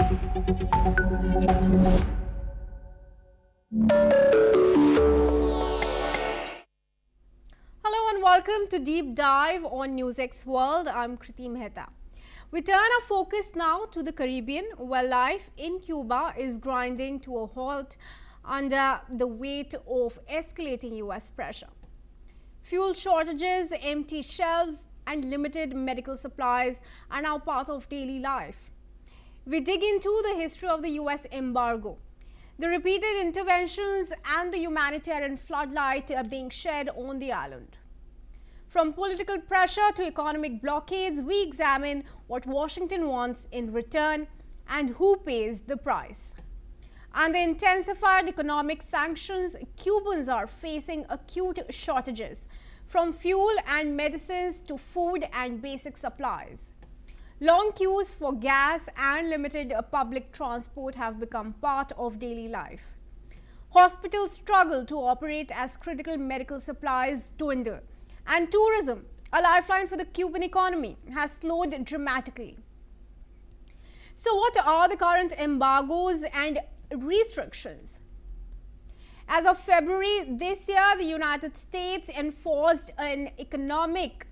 Hello and welcome to Deep Dive on NewsX World. I'm Kriti Mehta. We turn our focus now to the Caribbean, where life in Cuba is grinding to a halt under the weight of escalating US pressure. Fuel shortages, empty shelves, and limited medical supplies are now part of daily life. We dig into the history of the US embargo, the repeated interventions, and the humanitarian floodlight being shed on the island. From political pressure to economic blockades, we examine what Washington wants in return and who pays the price. Under intensified economic sanctions, Cubans are facing acute shortages, from fuel and medicines to food and basic supplies. Long queues for gas and limited public transport have become part of daily life. Hospitals struggle to operate as critical medical supplies dwindle, and tourism, a lifeline for the Cuban economy, has slowed dramatically. So what are the current embargoes and restrictions? As of February this year, the United States enforced an economic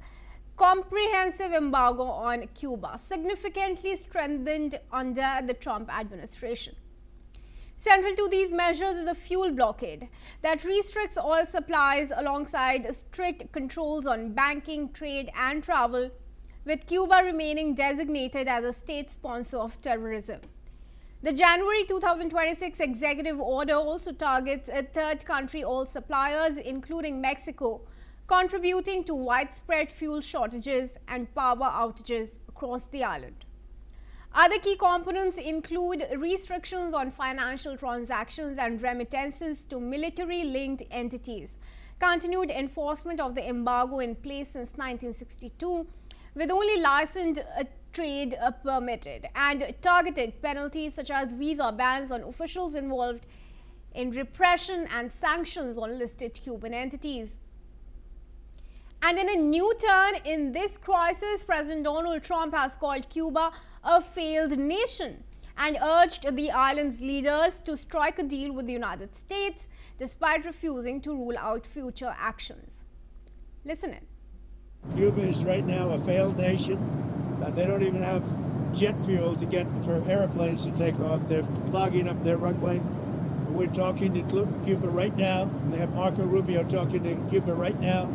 comprehensive embargo on Cuba, significantly strengthened under the Trump administration. Central to these measures is a fuel blockade that restricts oil supplies alongside strict controls on banking, trade, and travel, with Cuba remaining designated as a state sponsor of terrorism. The January 2026 executive order also targets third country oil suppliers, including Mexico, contributing to widespread fuel shortages and power outages across the island. Other key components include restrictions on financial transactions and remittances to military-linked entities, continued enforcement of the embargo in place since 1962, with only licensed trade permitted, and targeted penalties such as visa bans on officials involved in repression and sanctions on listed Cuban entities. And in a new turn in this crisis, President Donald Trump has called Cuba a failed nation and urged the island's leaders to strike a deal with the United States despite refusing to rule out future actions. Listen in. Cuba is right now a failed nation. They don't even have jet fuel to get for airplanes to take off. They're clogging up their runway. We're talking to Cuba right now. They have Marco Rubio talking to Cuba right now.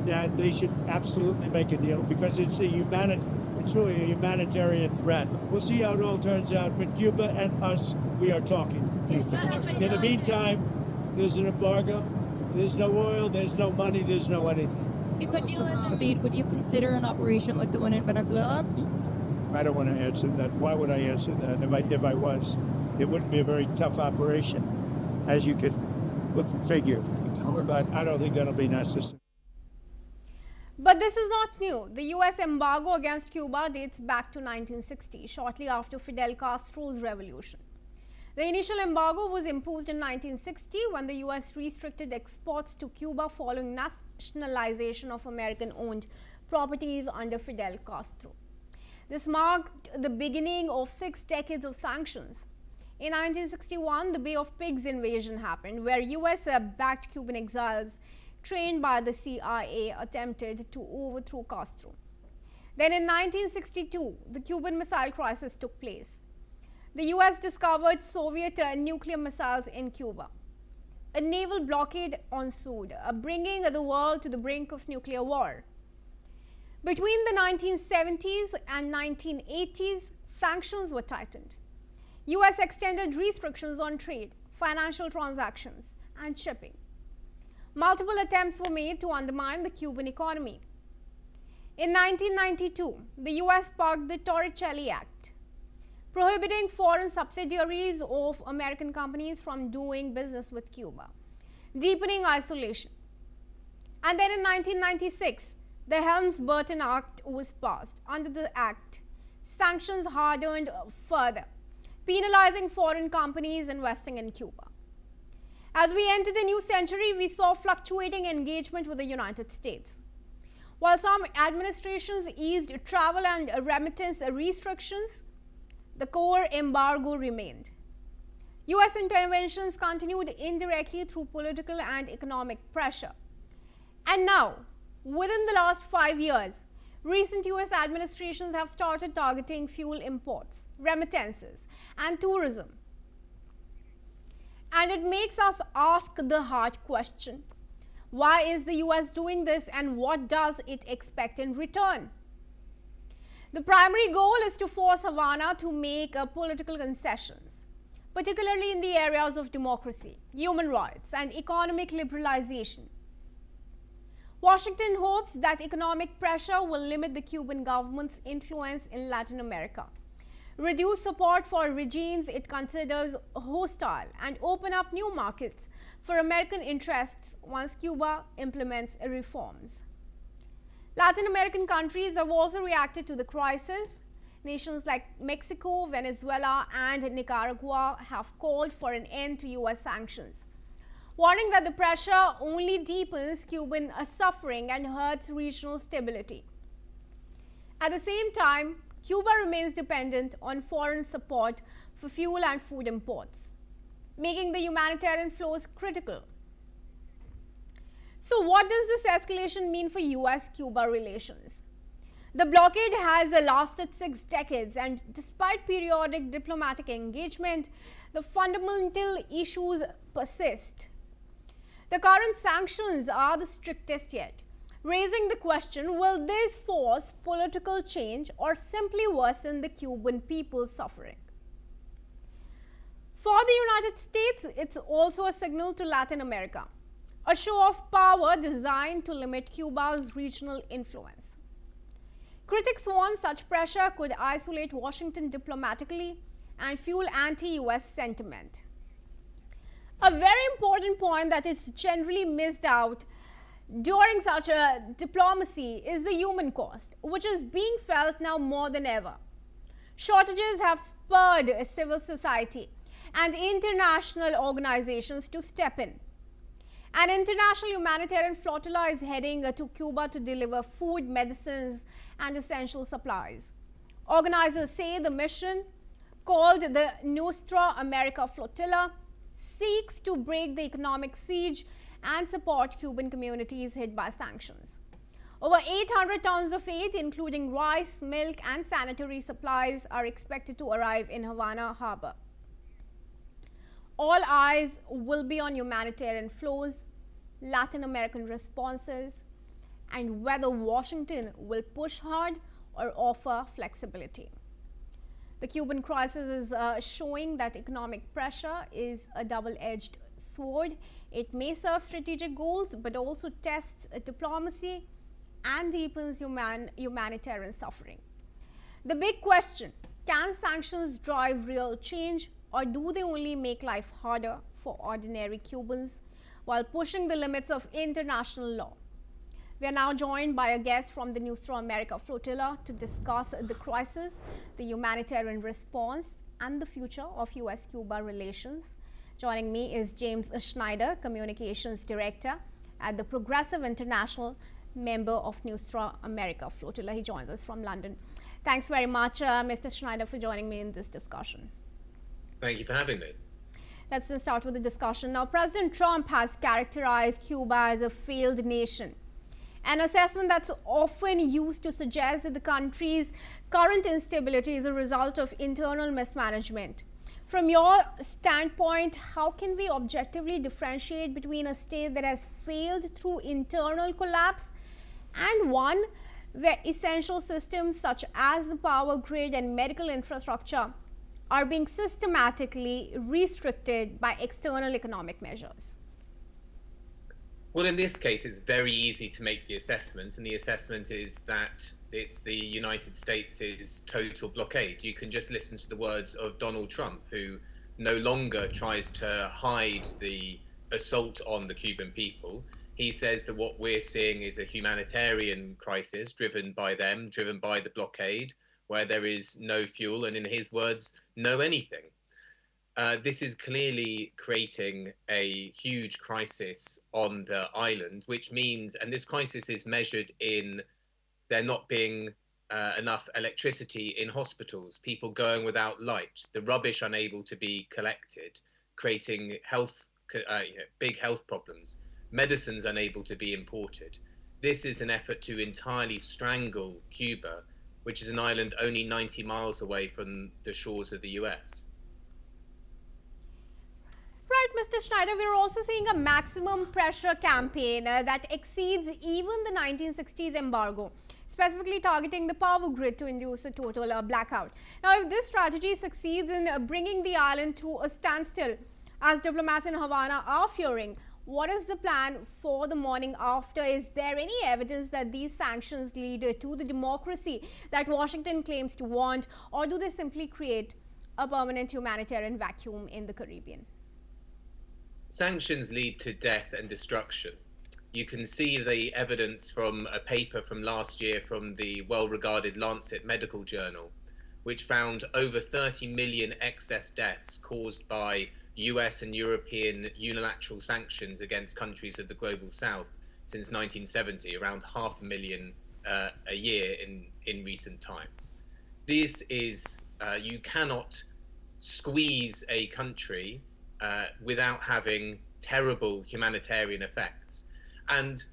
And they should absolutely make a deal because it's truly a humanitarian threat. We'll see how it all turns out, but Cuba and us, we are talking. In the meantime, there's an embargo. There's no oil, there's no money, there's no anything. If a deal isn't made, would you consider an operation like the one in Venezuela? I don't want to answer that. Why would I answer that? If I was, it wouldn't be a very tough operation, as you could figure. But I don't think that'll be necessary. But this is not new. The US embargo against Cuba dates back to 1960, shortly after Fidel Castro's revolution. The initial embargo was imposed in 1960 when the US restricted exports to Cuba following nationalization of American-owned properties under Fidel Castro. This marked the beginning of 6 decades of sanctions. In 1961, the Bay of Pigs invasion happened, where US-backed Cuban exiles trained by the CIA attempted to overthrow Castro. Then in 1962, the Cuban Missile Crisis took place. The US discovered Soviet nuclear missiles in Cuba. A naval blockade ensued, bringing the world to the brink of nuclear war. Between the 1970s and 1980s, sanctions were tightened. US extended restrictions on trade, financial transactions, and shipping. Multiple attempts were made to undermine the Cuban economy. In 1992, the US passed the Torricelli Act, prohibiting foreign subsidiaries of American companies from doing business with Cuba, deepening isolation. And then in 1996, the Helms-Burton Act was passed. Under the Act, sanctions hardened further, penalizing foreign companies investing in Cuba. As we entered the new century, we saw fluctuating engagement with the United States. While some administrations eased travel and remittance restrictions, the core embargo remained. US interventions continued indirectly through political and economic pressure. And now, within the last 5 years, recent US administrations have started targeting fuel imports, remittances, and tourism. And it makes us ask the hard question: why is the US doing this, and what does it expect in return? The primary goal is to force Havana to make political concessions, particularly in the areas of democracy, human rights, and economic liberalization. Washington hopes that economic pressure will limit the Cuban government's influence in Latin America, reduce support for regimes it considers hostile, and open up new markets for American interests once Cuba implements reforms. Latin American countries have also reacted to the crisis. Nations like Mexico, Venezuela, and Nicaragua have called for an end to US sanctions, warning that the pressure only deepens Cuban suffering and hurts regional stability. At the same time, Cuba remains dependent on foreign support for fuel and food imports, making the humanitarian flows critical. So what does this escalation mean for US-Cuba relations? The blockade has lasted 6 decades, and despite periodic diplomatic engagement, the fundamental issues persist. The current sanctions are the strictest yet, raising the question: will this force political change or simply worsen the Cuban people's suffering? For the United States, it's also a signal to Latin America, a show of power designed to limit Cuba's regional influence. Critics warn such pressure could isolate Washington diplomatically and fuel anti-US sentiment. A very important point that is generally missed out during such a diplomacy is the human cost, which is being felt now more than ever. Shortages have spurred civil society and international organizations to step in. An international humanitarian flotilla is heading to Cuba to deliver food, medicines, and essential supplies. Organizers say the mission, called the Nostra America Flotilla, seeks to break the economic siege and support Cuban communities hit by sanctions. Over 800 tons of aid, including rice, milk, and sanitary supplies, are expected to arrive in Havana harbor. All eyes will be on humanitarian flows, Latin American responses, and whether Washington will push hard or offer flexibility. The Cuban crisis is showing that economic pressure is a double-edged sword. It may serve strategic goals, but also tests diplomacy and deepens humanitarian suffering. The big question: can sanctions drive real change, or do they only make life harder for ordinary Cubans while pushing the limits of international law? We are now joined by a guest from the Nostra America Flotilla to discuss the crisis, the humanitarian response, and the future of US-Cuba relations. Joining me is James Schneider, Communications Director at the Progressive International, member of Nostra America Flotilla. He joins us from London. Thanks very much, Mr. Schneider, for joining me in this discussion. Thank you for having me. Let's start with the discussion. Now, President Trump has characterized Cuba as a failed nation, an assessment that's often used to suggest that the country's current instability is a result of internal mismanagement. From your standpoint, how can we objectively differentiate between a state that has failed through internal collapse and one where essential systems such as the power grid and medical infrastructure are being systematically restricted by external economic measures? Well, in this case, it's very easy to make the assessment, and the assessment is that it's the United States' total blockade. You can just listen to the words of Donald Trump, who no longer tries to hide the assault on the Cuban people. He says that what we're seeing is a humanitarian crisis driven by them, driven by the blockade, where there is no fuel, and in his words, no anything. This is clearly creating a huge crisis on the island, which means, and this crisis is measured in there not being enough electricity in hospitals, people going without light, the rubbish unable to be collected, creating big health problems, medicines unable to be imported. This is an effort to entirely strangle Cuba, which is an island only 90 miles away from the shores of the US. Right, Mr. Schneider, we're also seeing a maximum pressure campaign that exceeds even the 1960s embargo, specifically targeting the power grid to induce a total blackout. Now, if this strategy succeeds in bringing the island to a standstill, as diplomats in Havana are fearing, what is the plan for the morning after? Is there any evidence that these sanctions lead to the democracy that Washington claims to want, or do they simply create a permanent humanitarian vacuum in the Caribbean? Sanctions lead to death and destruction. You can see the evidence from a paper from last year from the well-regarded Lancet Medical Journal, which found over 30 million excess deaths caused by US and European unilateral sanctions against countries of the global south since 1970, around 500,000 a year in recent times. This is, you cannot squeeze a country without having terrible humanitarian effects. And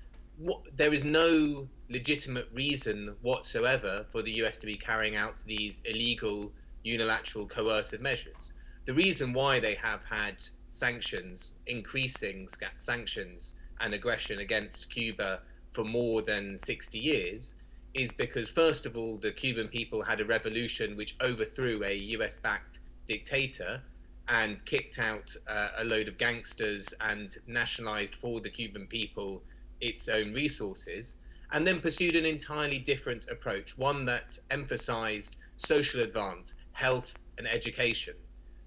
there is no legitimate reason whatsoever for the US to be carrying out these illegal, unilateral, coercive measures. The reason why they have had sanctions, increasing sanctions and aggression against Cuba for more than 60 years is because, first of all, the Cuban people had a revolution which overthrew a US-backed dictator and kicked out a load of gangsters and nationalized for the Cuban people its own resources, and then pursued an entirely different approach, one that emphasized social advance, health, and education.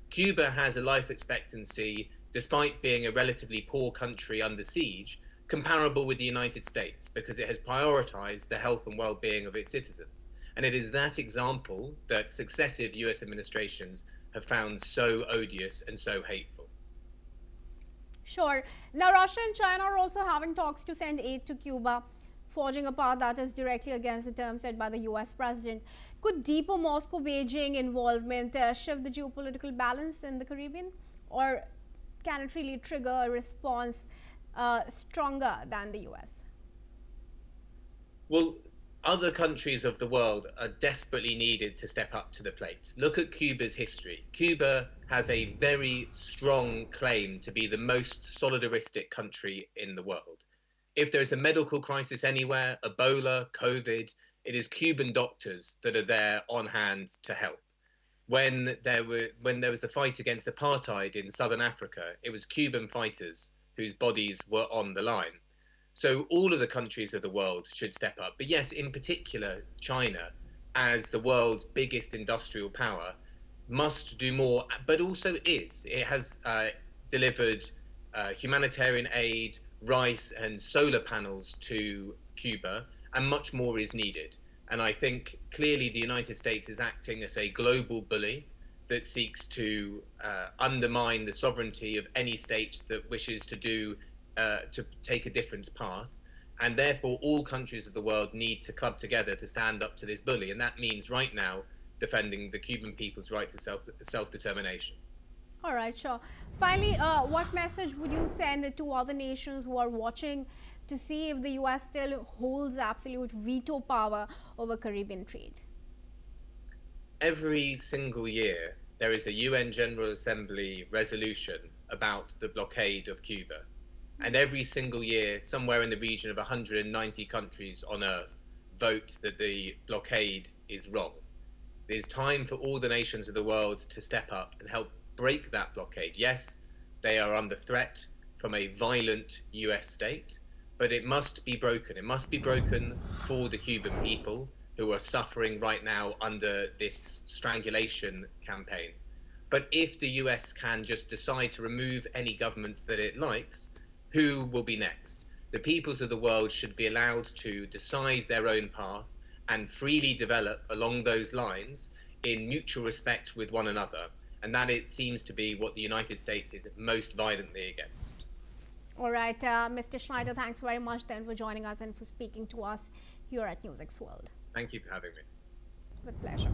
Cuba has a life expectancy, despite being a relatively poor country under siege, comparable with the United States because it has prioritized the health and well-being of its citizens. And it is that example that successive US administrations have found so odious and so hateful. Sure. Now, Russia and China are also having talks to send aid to Cuba, forging a path that is directly against the terms set by the US president. Could deeper Moscow-Beijing involvement shift the geopolitical balance in the Caribbean? Or can it really trigger a response stronger than the US? Well, other countries of the world are desperately needed to step up to the plate. Look at Cuba's history. Cuba has a very strong claim to be the most solidaristic country in the world. If there is a medical crisis anywhere, Ebola, COVID, it is Cuban doctors that are there on hand to help. When there was the fight against apartheid in Southern Africa, it was Cuban fighters whose bodies were on the line. So all of the countries of the world should step up. But yes, in particular, China, as the world's biggest industrial power, must do more, but also is. It has delivered humanitarian aid, rice and solar panels to Cuba, and much more is needed. And I think clearly the United States is acting as a global bully that seeks to undermine the sovereignty of any state that wishes to take a different path. And therefore, all countries of the world need to club together to stand up to this bully. And that means right now defending the Cuban people's right to self-determination. All right, sure. Finally, what message would you send to other nations who are watching to see if the US still holds absolute veto power over Caribbean trade? Every single year, there is a UN General Assembly resolution about the blockade of Cuba. And every single year, somewhere in the region of 190 countries on Earth vote that the blockade is wrong. It is time for all the nations of the world to step up and help break that blockade. Yes, they are under threat from a violent US state, but it must be broken. It must be broken for the Cuban people who are suffering right now under this strangulation campaign. But if the US can just decide to remove any government that it likes, who will be next? The peoples of the world should be allowed to decide their own path and freely develop along those lines in mutual respect with one another. And that, it seems to be, what the United States is most violently against. All right, Mr. Schneider, thanks very much then for joining us and for speaking to us here at NewsX World. Thank you for having me. With pleasure.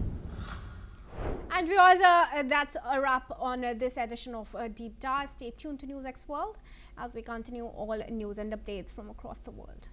And viewers, that's a wrap on this edition of Deep Dive. Stay tuned to NewsX World as we continue all news and updates from across the world.